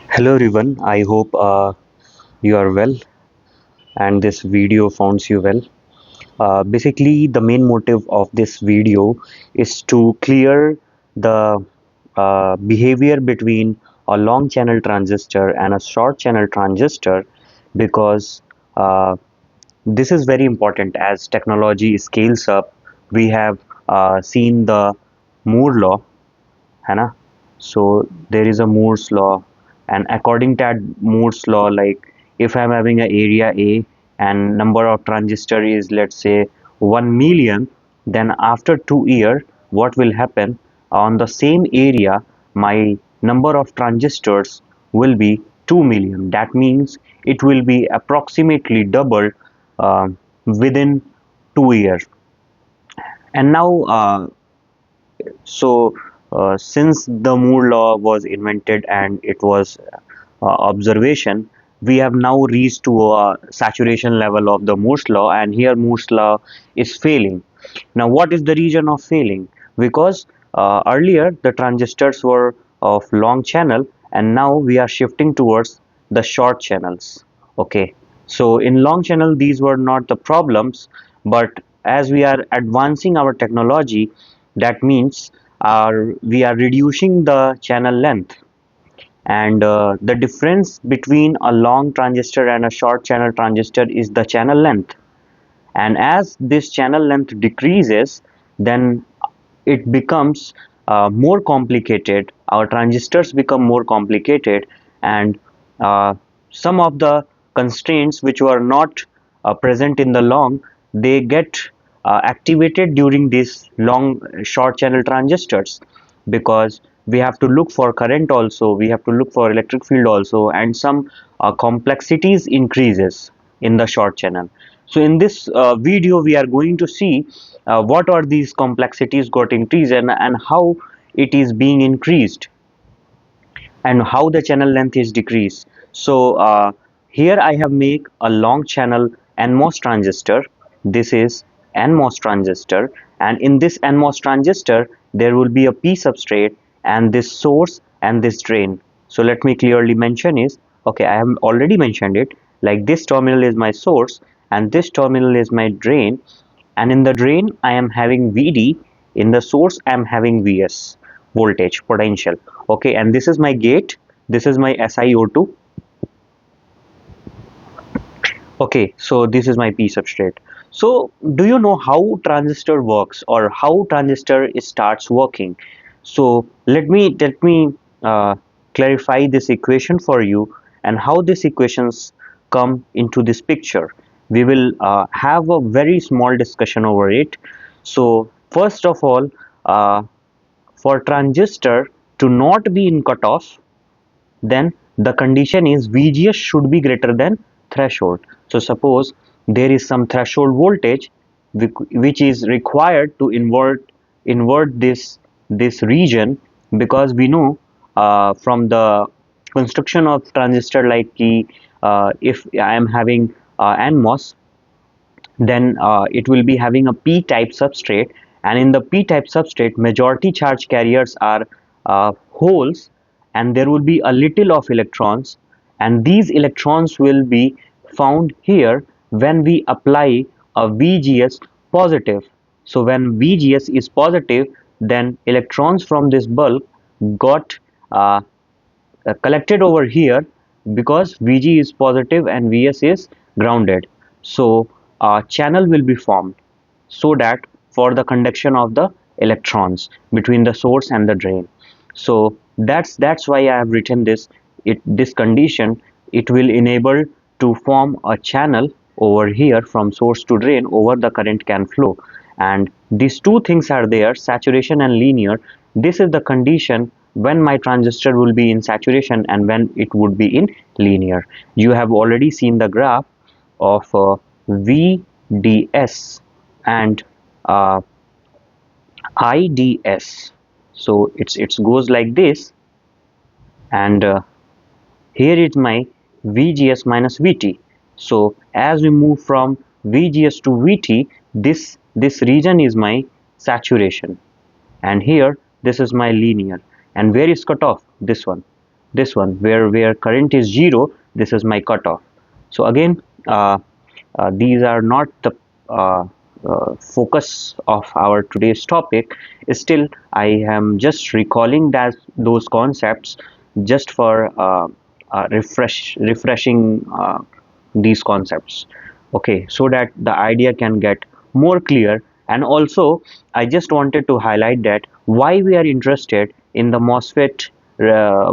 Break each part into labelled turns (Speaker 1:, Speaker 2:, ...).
Speaker 1: Hello everyone, I hope you are well and this video finds you well. Basically, the main motive of this video is to clear the behavior between a long channel transistor and a short channel transistor because this is very important as technology scales up. We have seen the Moore law, है ना? So there is a Moore's law, and according to that Moore's law, like if I'm having an area A and number of transistor is, let's say, 1 million, then after 2 years what will happen? On the same area my number of transistors will be 2 million. That means it will be approximately doubled within 2 years. And now since the Moore law was invented and it was observation, we have now reached to a saturation level of the Moore's law, and here Moore's law is failing. Now, what is the reason of failing? Because earlier the transistors were of long channel, and now we are shifting towards the short channels. Okay, so in long channel these were not the problems, but as we are advancing our technology, that means we are reducing the channel length, and the difference between a long transistor and a short channel transistor is the channel length. And as this channel length decreases, then it becomes more complicated. Our transistors become more complicated, and uh, some of the constraints which were not present in the long, they get activated during these long short channel transistors, because we have to look for current also, we have to look for electric field also, and some complexities increases in the short channel. So in this video we are going to see what are these complexities got increased, and how it is being increased, and how the channel length is decreased. So here I have make a long channel NMOS transistor. This is NMOS transistor, and in this NMOS transistor there will be a P substrate and this source and this drain. So let me clearly mention is, okay, I have already mentioned it, like this terminal is my source and this terminal is my drain, and in the drain I am having VD, in the source I am having VS, voltage potential. Okay, and this is my gate, this is my SiO2. Okay, so this is my P substrate. So do you know how transistor works, or how transistor starts working? So let me clarify this equation for you, and how these equations come into this picture. We will have a very small discussion over it. So first of all, for transistor to not be in cutoff, then the condition is VGS should be greater than threshold. So suppose there is some threshold voltage which is required to invert this region, because we know from the construction of transistor, like if I am having NMOS, then it will be having a p-type substrate, and in the p-type substrate majority charge carriers are holes, and there will be a little of electrons, and these electrons will be found here when we apply a VGS positive. So when VGS is positive, then electrons from this bulb got uh, collected over here, because Vg is positive and Vs is grounded. So a channel will be formed, so that for the conduction of the electrons between the source and the drain. So that's why I have written this. This condition, it will enable to form a channel over here from source to drain, over the current can flow. And these two things are there, saturation and linear. This is the condition when my transistor will be in saturation and when it would be in linear. You have already seen the graph of VDS and uh, IDS. So it goes like this, and here is my VGS minus VT. So as we move from VGS to VT, this region is my saturation, and here this is my linear. And where is cutoff? This one. this one, where current is 0, this is my cutoff. So again, these are not the focus of our today's topic. Still, I am just recalling that those concepts just for refreshing these concepts, okay, so that the idea can get more clear. And also, I just wanted to highlight that why we are interested in the MOSFET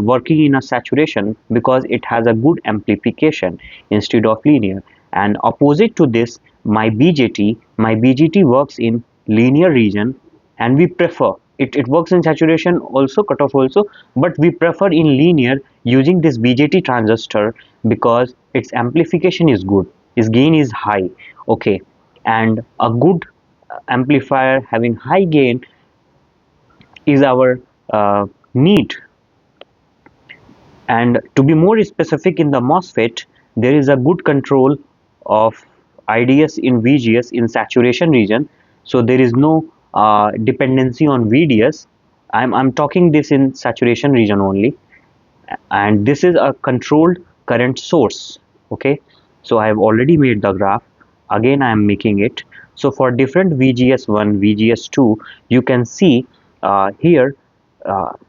Speaker 1: working in a saturation, because it has a good amplification instead of linear. And opposite to this, my BGT works in linear region, and we prefer it works in saturation also, cutoff also, but we prefer in linear using this BJT transistor because its amplification is good, its gain is high, okay. And a good amplifier having high gain is our need. And to be more specific, in the MOSFET, there is a good control of IDS in VGS in saturation region. So there is no dependency on VDS. I'm talking this in saturation region only. And this is a controlled current source, okay. So I have already made the graph. Again, I am making it. So for different VGS1, VGS2, you can see here,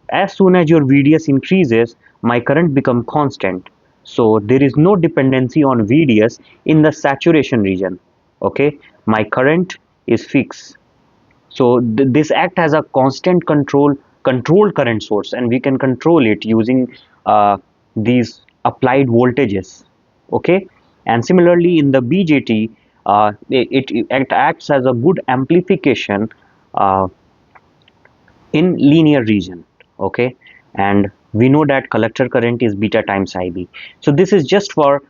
Speaker 1: as soon as your VDS increases, my current become constant. So there is no dependency on VDS in the saturation region, okay. My current is fixed. So this act as a constant controlled current source, and we can control it using these applied voltages, okay. And similarly in the BJT, it acts as a good amplification uh, in linear region, okay. And we know that collector current is beta times IB. So this is just for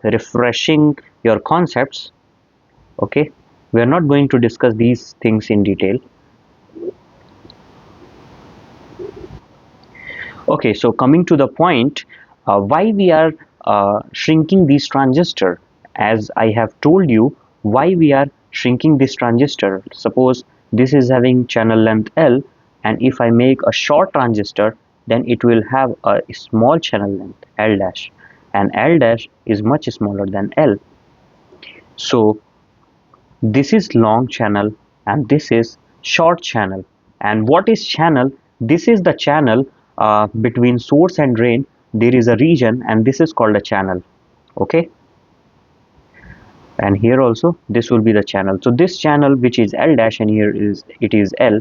Speaker 1: refreshing your concepts, okay. We are not going to discuss these things in detail. Okay, so coming to the point, why we are shrinking this transistor. As I have told you, why we are shrinking this transistor. Suppose this is having channel length L, and if I make a short transistor, then it will have a small channel length L dash, and L dash is much smaller than L. So this is long channel and this is short channel. And what is channel? This is the channel between source and drain. There is a region, and this is called a channel, okay. And here also this will be the channel. So this channel, which is L dash, and here it is L.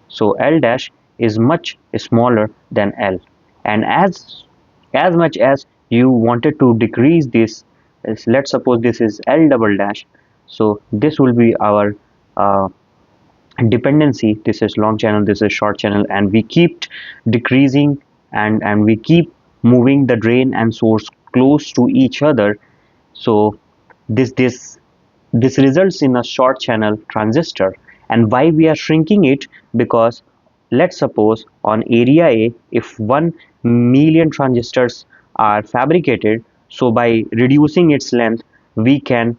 Speaker 1: So L dash is much smaller than L. And as much as you wanted to decrease this, let's suppose this is L double dash, so this will be our dependency. This is long channel, this is short channel, and we keep decreasing, and we keep moving the drain and source close to each other. So this results in a short channel transistor. And why we are shrinking it? Because let's suppose on area A, if 1 million transistors are fabricated, so by reducing its length, we can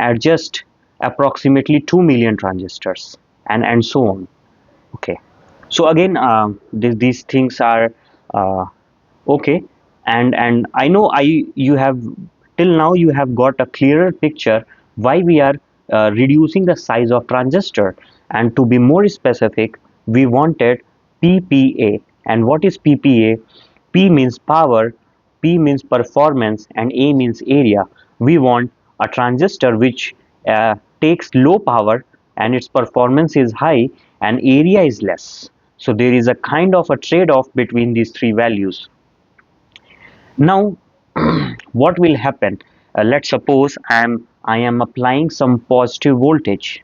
Speaker 1: adjust approximately 2 million transistors, and so on, okay. So again, these things are okay. And I know you have, till now you have got a clearer picture why we are reducing the size of transistor. And to be more specific, we wanted PPA. And what is PPA? P means power, P means performance, and A means area. We want a transistor which takes low power and its performance is high and area is less. So there is a kind of a trade-off between these three values. Now, what will happen? Let's suppose I am applying some positive voltage.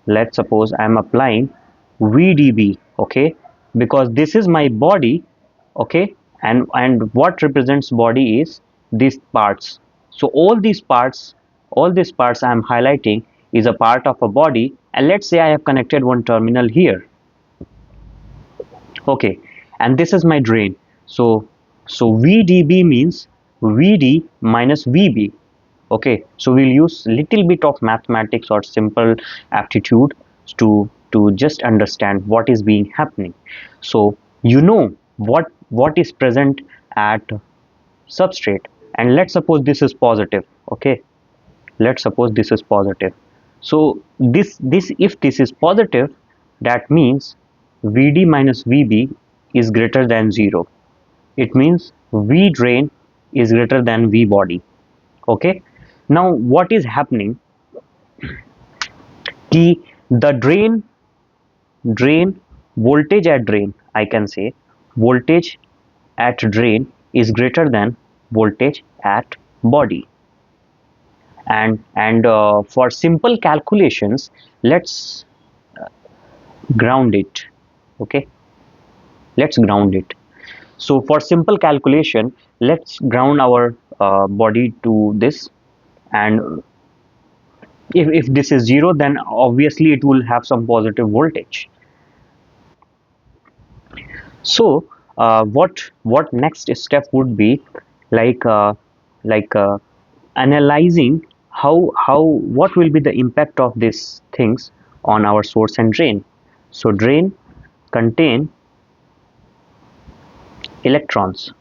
Speaker 1: Let's suppose I am applying VDB, okay, because this is my body, okay, and what represents body is these parts. So all these parts I am highlighting is a part of a body, and let's say I have connected one terminal here, okay, and this is my drain. So VDB means VD minus VB, okay. So we'll use little bit of mathematics or simple aptitude to just understand what is being happening. So what is present at substrate. And let's suppose this is positive. Okay, let's suppose this is positive. So this if this is positive, that means Vd minus Vb is greater than 0. It means V drain is greater than V body. Okay, now what is happening, the drain voltage at drain, I can say voltage at drain is greater than voltage at body. And for simple calculations, let's ground it. Okay, let's ground it. So for simple calculation, let's ground our body to this. And if this is 0, then obviously it will have some positive voltage. So what next step would be, like like uh, analyzing how what will be the impact of these things on our source and drain. So drain contain electrons,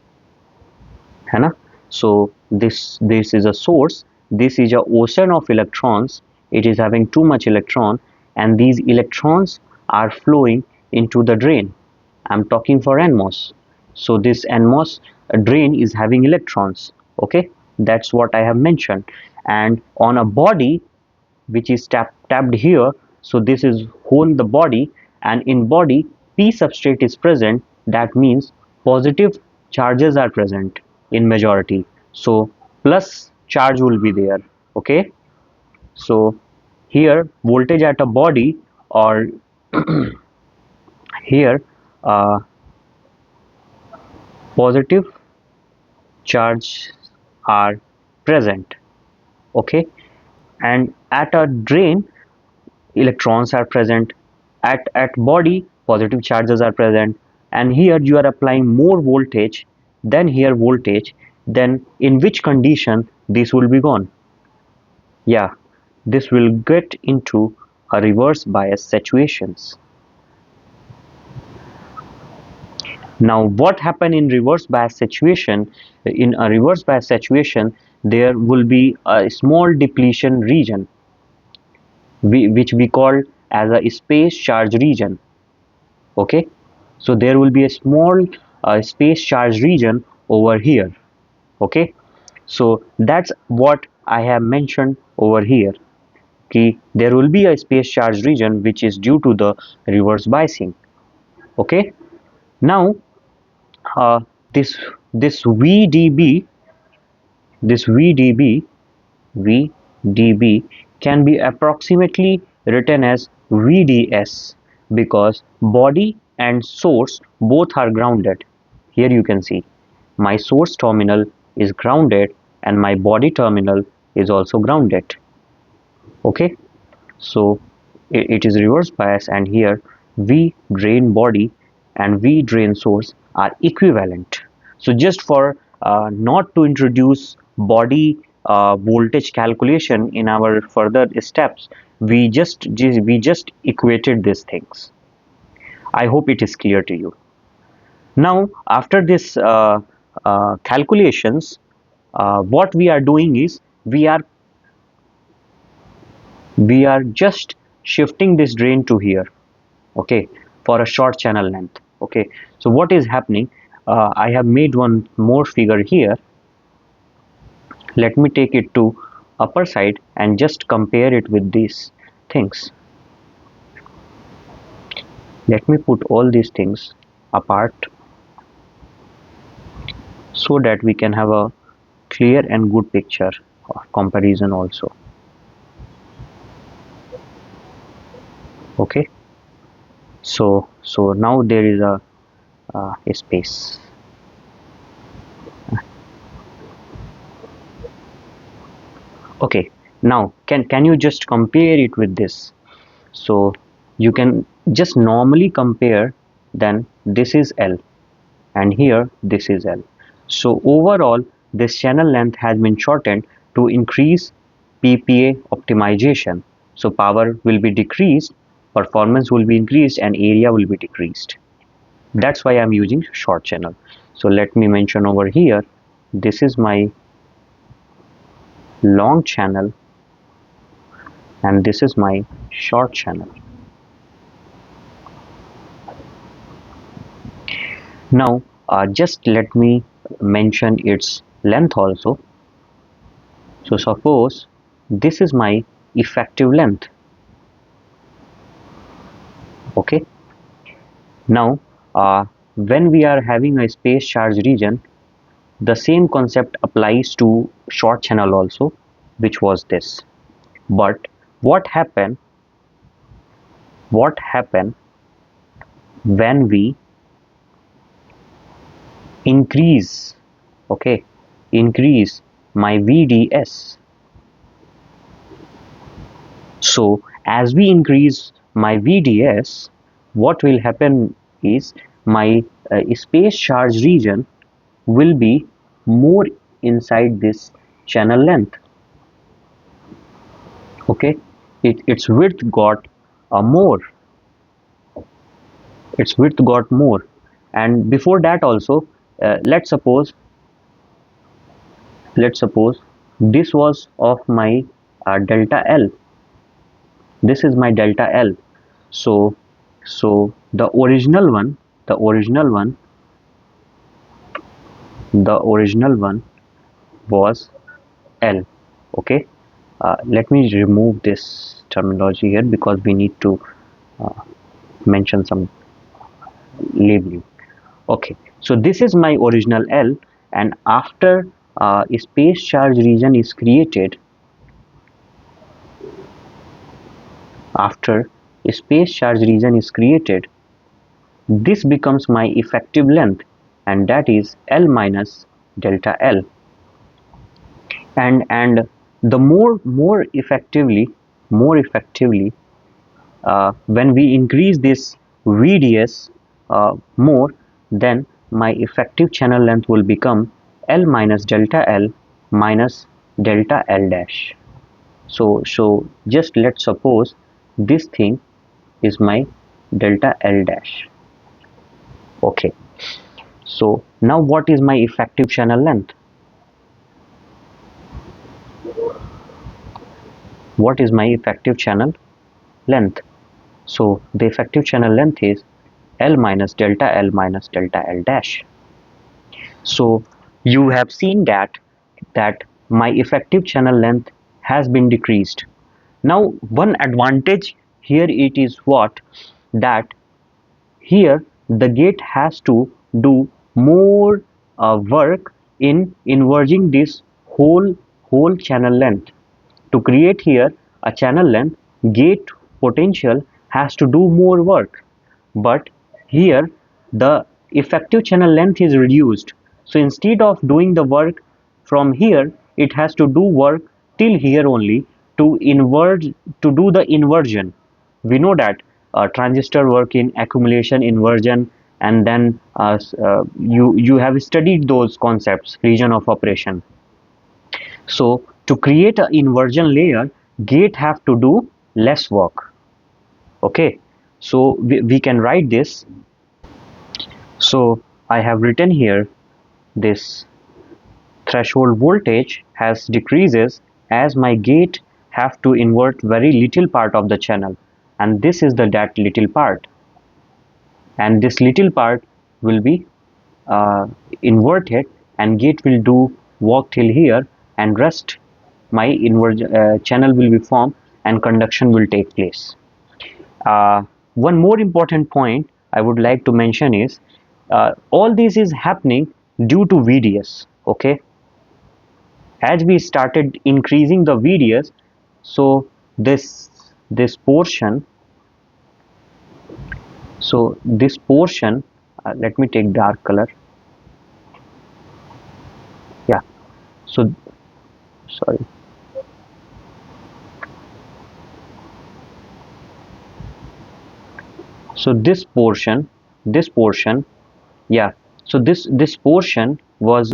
Speaker 1: है ना? So this is a source, this is a ocean of electrons, it is having too much electron, and these electrons are flowing into the drain. I'm talking for NMOS. So this NMOS drain is having electrons. Okay, that's what I have mentioned. And on a body which is tapped here, so this is whole the body, and in body p substrate is present. That means positive charges are present in majority, so plus charge will be there. Okay, so here voltage at a body, or here uh, positive charge are present. Okay, and at a drain electrons are present, at body positive charges are present, and here you are applying more voltage than here voltage, then in which condition this will be gone? Yeah, this will get into a reverse bias situations. Now what happen in reverse bias situation? In a reverse bias situation, there will be a small depletion region, which we call as a space charge region. Okay, so there will be a small space charge region over here. Okay, so that's what I have mentioned over here, कि there will be a space charge region which is due to the reverse biasing. Okay, now uh, this this VDB this VDB can be approximately written as VDS, because body and source both are grounded. Here you can see my source terminal is grounded and my body terminal is also grounded. Okay, so it is reverse bias, and here V drain body and V drain source are equivalent. So just for not to introduce body voltage calculation in our further steps, we just equated these things. I hope it is clear to you. Now after this calculations, what we are doing is we are just shifting this drain to here. Okay, for a short channel length. Okay, so what is happening, I have made one more figure here. Let me take it to upper side and just compare it with these things. Let me put all these things apart so that we can have a clear and good picture of comparison also. Okay, so now there is a space. Okay, now can you just compare it with this? So you can just normally compare, then this is L and here this is L. So overall this channel length has been shortened to increase PPA optimization. So power will be decreased, performance will be increased, and area will be decreased. That's why I'm using short channel. So let me mention over here, this is my long channel and this is my short channel. Now just let me mention its length also. So suppose this is my effective length. Okay. Now when we are having a space charge region, the same concept applies to short channel also, which was this. But what happened when we increase, okay, increase my VDS? So as we increase my VDS, what will happen is my space charge region will be more inside this channel length. Okay, its width got more, its width got more. And before that also, let's suppose this was of my delta L. This is my delta L. So the original one, the original one was L. Okay, let me remove this terminology here because we need to mention some labeling. Okay, so this is my original L, and after a space charge region is created, after a space charge region is created, this becomes my effective length, and that is L minus delta L. And the more effectively when we increase this VDS more, then my effective channel length will become L minus delta L minus delta L dash. So just let's suppose this thing is my delta L dash. Okay, so now what is my effective channel length? What is my effective channel length? So the effective channel length is L minus delta L dash. So you have seen that my effective channel length has been decreased. Now one advantage here it is what, that here the gate has to do more work in inverging this whole channel length. To create here a channel length, gate potential has to do more work, but here the effective channel length is reduced. So instead of doing the work from here, it has to do work till here only to invert, to do the inversion. We know that transistor work in accumulation, inversion, and then you have studied those concepts, region of operation. So to create an inversion layer, gate have to do less work. Okay, so we can write this. So I have written here, this threshold voltage has decreases as my gate have to invert very little part of the channel, and this is the that little part, and this little part will be inverted, and gate will do work till here, and rest my channel will be formed and conduction will take place. One more important point I would like to mention is all this is happening due to VDS. Okay, as we started increasing the VDS, so this portion, let me take dark color. Yeah, so sorry. So this portion, yeah. So this portion was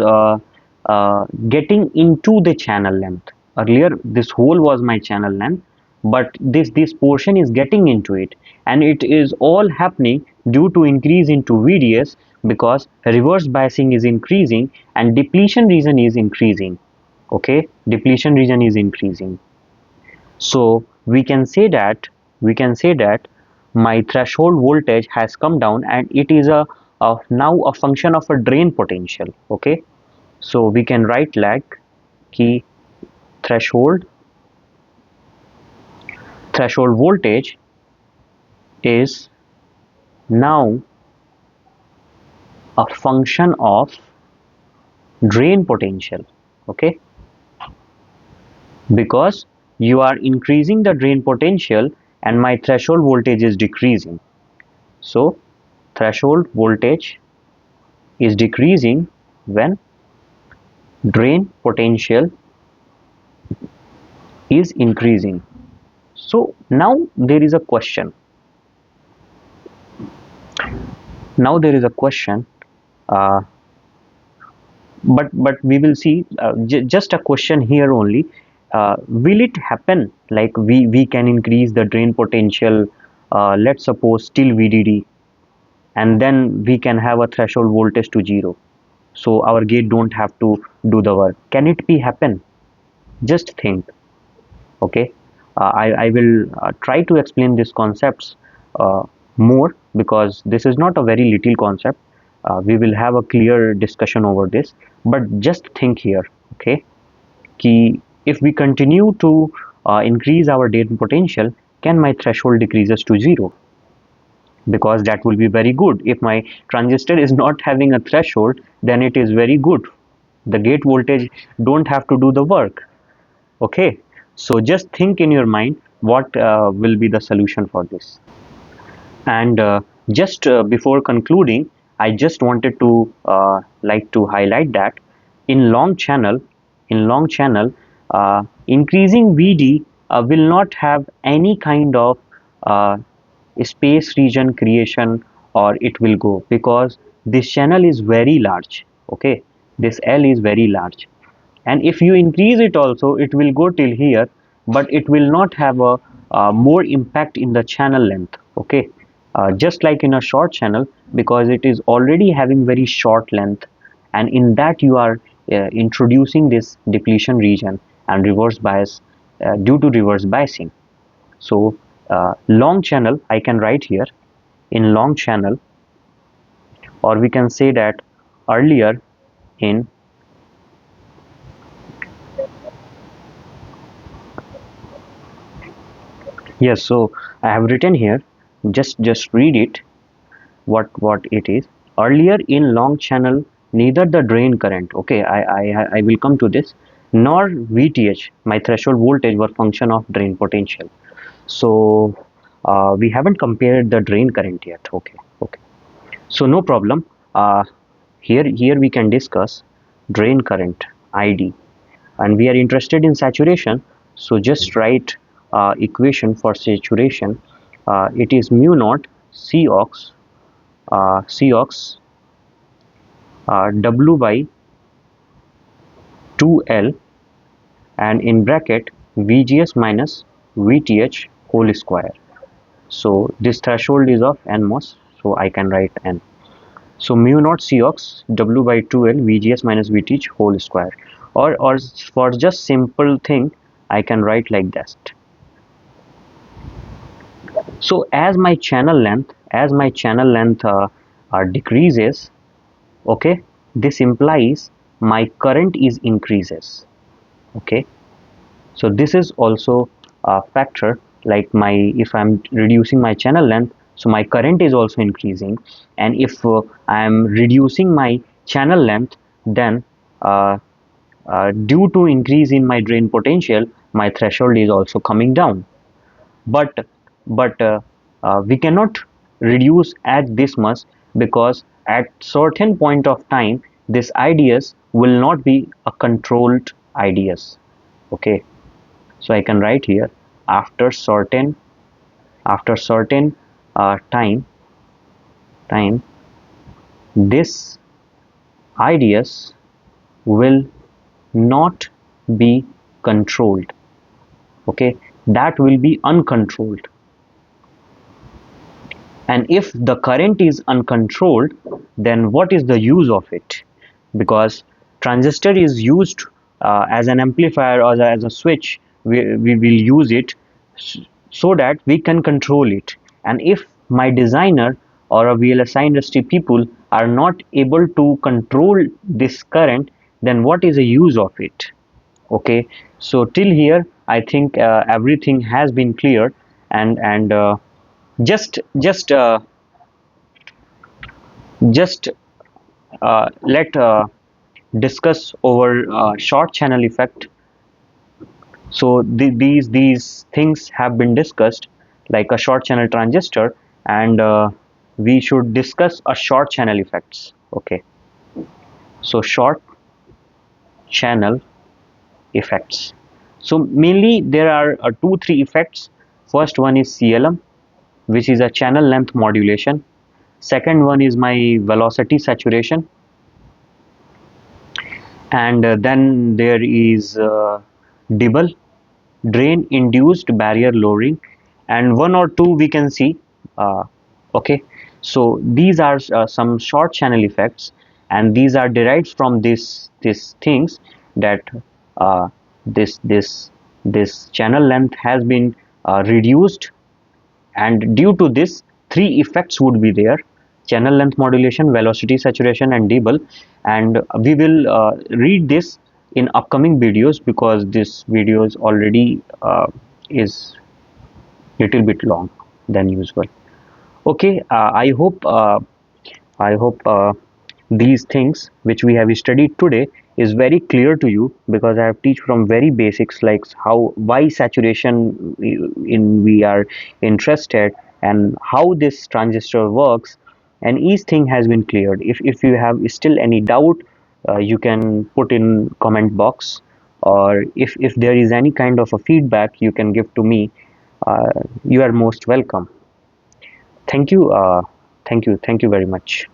Speaker 1: getting into the channel length. Earlier, this whole was my channel length. but this portion is getting into it, and it is all happening due to increase into VDS, because reverse biasing is increasing and depletion region is increasing. Okay, depletion region is increasing. So we can say that my threshold voltage has come down, and it is now a function of a drain potential. Okay, so we can write like key threshold threshold voltage is now a function of drain potential. Okay, because you are increasing the drain potential and my threshold voltage is decreasing. So threshold voltage is decreasing when drain potential is increasing. So now there is a question. Now there is a question. Uh, but we will see, just a question here only. Will it happen like we can increase the drain potential, let's suppose till VDD, and then we can have a threshold voltage to 0, so our gate don't have to do the work? Can it be happen? Just think. Okay, I will try to explain these concepts uh, more, because this is not a very little concept. We will have a clear discussion over this, but just think here. Okay, कि if we continue to increase our drain potential, can my threshold decreases to 0? Because that will be very good. If my transistor is not having a threshold, then it is very good. The gate voltage don't have to do the work. Okay, so just think in your mind what will be the solution for this. And just before concluding, I just wanted to like to highlight that in long channel, increasing VD will not have any kind of uh, space region creation, or it will go, because this channel is very large. Okay, this L is very large, and if you increase it also, it will go till here, but it will not have a more impact in the channel length. Okay, just like in a short channel, because it is already having very short length, and in that you are introducing this depletion region and reverse bias due to reverse biasing. So long channel, I can write here, in long channel, or we can say that earlier in yes. So I have written here, just read it, what it is. Earlier in long channel, neither the drain current, okay, I will come to this, nor VTH, my threshold voltage, were function of drain potential. So we haven't compared the drain current yet. Okay, okay, so no problem. Here we can discuss drain current, ID, and we are interested in saturation. So just write equation for saturation. It is mu naught Cox W by 2L, and in bracket VGS minus VTH whole square. So this threshold is of NMOS, so I can write N. So mu naught Cox W by 2L VGS minus VTH whole square, or for just simple thing, I can write like that. So as my channel length decreases, okay, this implies my current is increases. Okay, so this is also a factor, like my, if I'm reducing my channel length, so my current is also increasing, and if I am reducing my channel length, then due to increase in my drain potential, my threshold is also coming down. But but we cannot reduce at this much, because at certain point of time this IDS will not be a controlled IDS. Okay, so I can write here, after certain time this IDS will not be controlled. Okay, that will be uncontrolled. And if the current is uncontrolled, then what is the use of it? Because transistor is used as an amplifier or as a switch. We will use it so that we can control it. And if my designer or a VLSI industry people are not able to control this current, then what is the use of it? Okay, so till here I think everything has been clear. And just just let discuss over short channel effect. So these things have been discussed, like a short channel transistor, and we should discuss a short channel effects. Okay, so short channel effects. So mainly there are two three effects. First one is CLM, which is a channel length modulation. Second one is my velocity saturation, and then there is Dibble, drain induced barrier lowering, and one or two we can see. uh, okay, so these are some short channel effects, and these are derived from this things that uh, this channel length has been reduced, and due to this three effects would be there: channel length modulation, velocity saturation, and Dibble. And we will read this in upcoming videos, because this video is already is little bit long than usual. Okay, I hope these things which we have studied today is very clear to you, because I have teach from very basics, like how why saturation in we are interested, and how this transistor works, and each thing has been cleared. If you have still any doubt, you can put in comment box, or if there is any kind of a feedback you can give to me. You are most welcome. Thank you. Thank you very much.